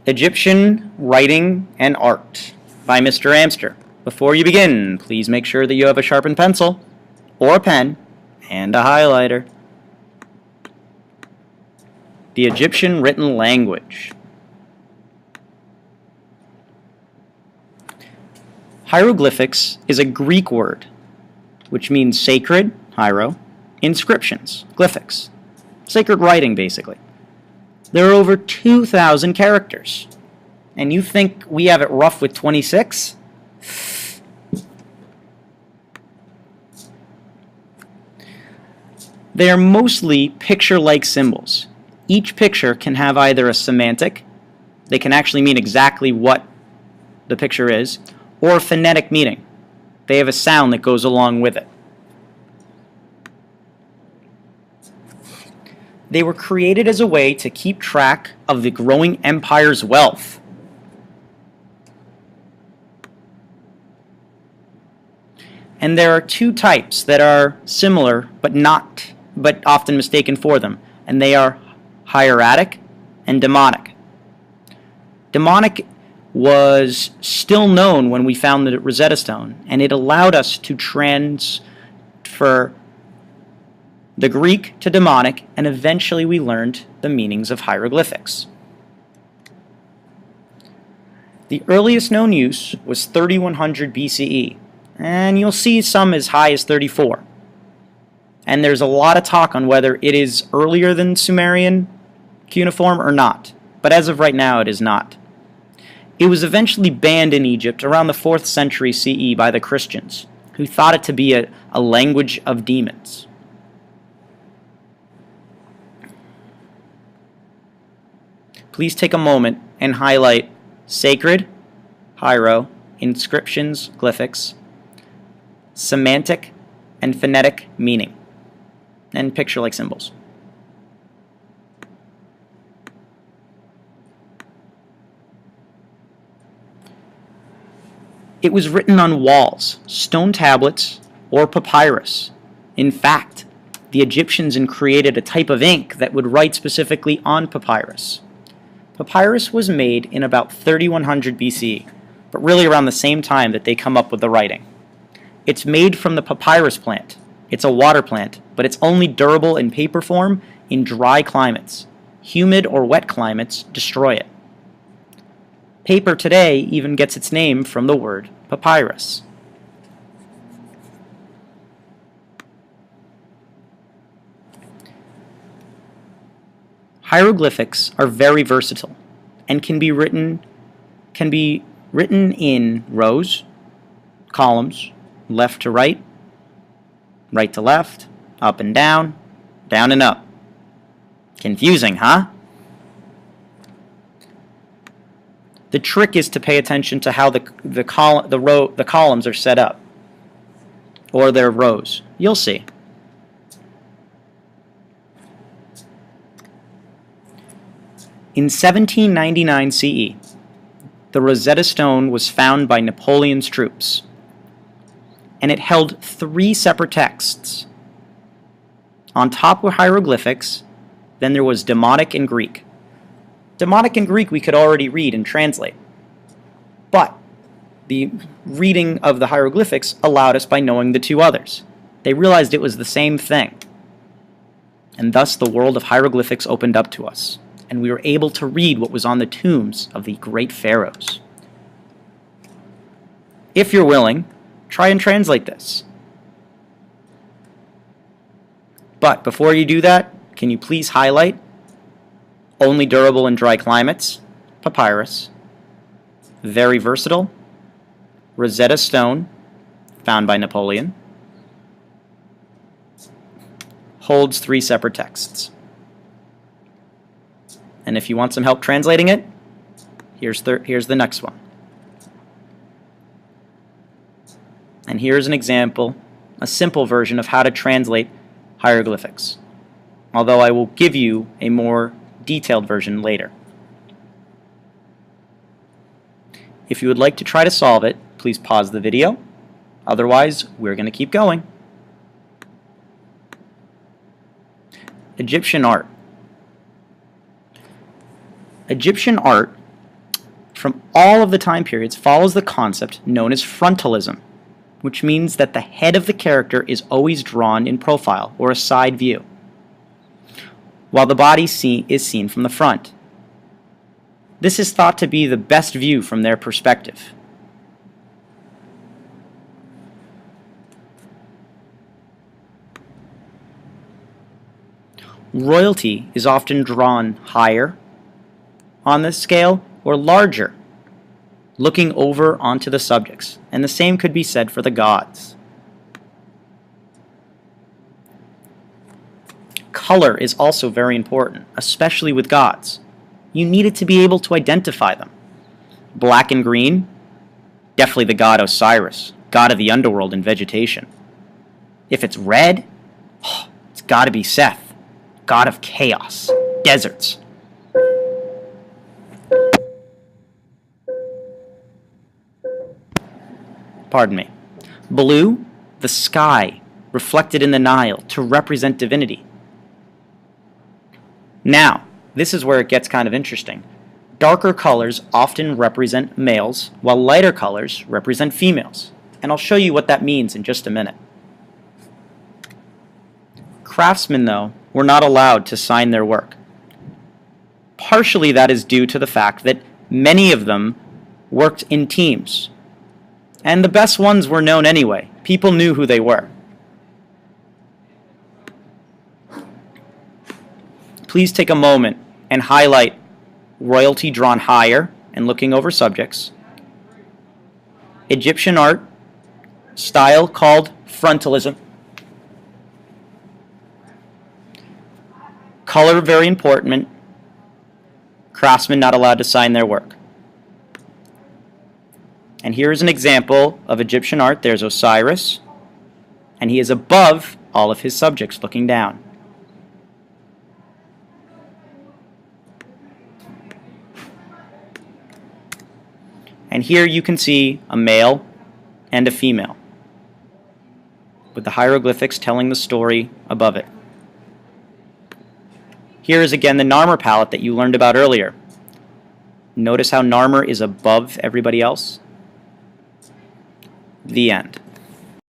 Egyptian Writing and Art by Mr. Amster. Before you begin, please make sure that you have a sharpened pencil or a pen and a highlighter. The Egyptian Written Language. Hieroglyphics is a Greek word which means sacred, hiero, inscriptions, glyphics. Sacred writing, basically. There are over 2,000 characters. And you think we have it rough with 26? They are mostly picture-like symbols. Each picture can have either a semantic, they can actually mean exactly what the picture is, or a phonetic meaning. They have a sound that goes along with it. They were created as a way to keep track of the growing empire's wealth. And there are two types that are similar but often mistaken for them, and they are hieratic and demonic. Demonic was still known when we found the Rosetta Stone, and it allowed us to transfer the Greek to demonic, and eventually we learned the meanings of hieroglyphics. The earliest known use was 3100 BCE, and you'll see some as high as 34. And there's a lot of talk on whether it is earlier than Sumerian cuneiform or not, but as of right now it is not. It was eventually banned in Egypt around the 4th century CE by the Christians, who thought it to be a language of demons. Please take a moment and highlight sacred, hiero, inscriptions, glyphics, semantic and phonetic meaning, and picture-like symbols. It was written on walls, stone tablets, or papyrus. In fact, the Egyptians created a type of ink that would write specifically on papyrus. Papyrus was made in about 3100 BCE, but really around the same time that they come up with the writing. It's made from the papyrus plant. It's a water plant, but it's only durable in paper form in dry climates. Humid or wet climates destroy it. Paper today even gets its name from the word papyrus. Hieroglyphics are very versatile and can be written in rows, columns, left to right, right to left, up and down and up. Confusing, huh? The trick is to pay attention to how the columns are set up, or their rows. You'll see. In 1799 CE, the Rosetta Stone was found by Napoleon's troops, and it held 3 separate texts. On top were hieroglyphics, then there was demonic and Greek. Demonic and Greek we could already read and translate, but the reading of the hieroglyphics allowed us by knowing the two others. They realized it was the same thing, and thus the world of hieroglyphics opened up to us, and we were able to read what was on the tombs of the great pharaohs. If you're willing, try and translate this. But before you do that, can you please highlight only durable in dry climates, papyrus, very versatile, Rosetta Stone, found by Napoleon, holds 3 separate texts. And if you want some help translating it, here's the next one. And here's an example, a simple version of how to translate hieroglyphics, although I will give you a more detailed version later. If you would like to try to solve it, please pause the video. Otherwise, we're going to keep going. Egyptian art. Egyptian art from all of the time periods follows the concept known as frontalism, which means that the head of the character is always drawn in profile, or a side view, while the body is seen from the front. This is thought to be the best view from their perspective. Royalty is often drawn higher on the scale or larger, looking over onto the subjects, and the same could be said for the gods. Color is also very important, especially with gods. You needed to be able to identify them. Black and green, definitely the god Osiris, god of the underworld and vegetation. If it's red, it's got to be Seth, god of chaos, deserts. Pardon me. Blue, the sky, reflected in the Nile to represent divinity. Now, this is where it gets kind of interesting. Darker colors often represent males, while lighter colors represent females. And I'll show you what that means in just a minute. Craftsmen, though, were not allowed to sign their work. Partially that is due to the fact that many of them worked in teams. And the best ones were known anyway. People knew who they were. Please take a moment and highlight royalty drawn higher and looking over subjects. Egyptian art, style called frontalism. Color very important. Craftsmen not allowed to sign their work. And here's an example of Egyptian art. There's Osiris, and he is above all of his subjects looking down. And here you can see a male and a female, with the hieroglyphics telling the story above it. Here is again the Narmer palette that you learned about earlier. Notice how Narmer is above everybody else? The end.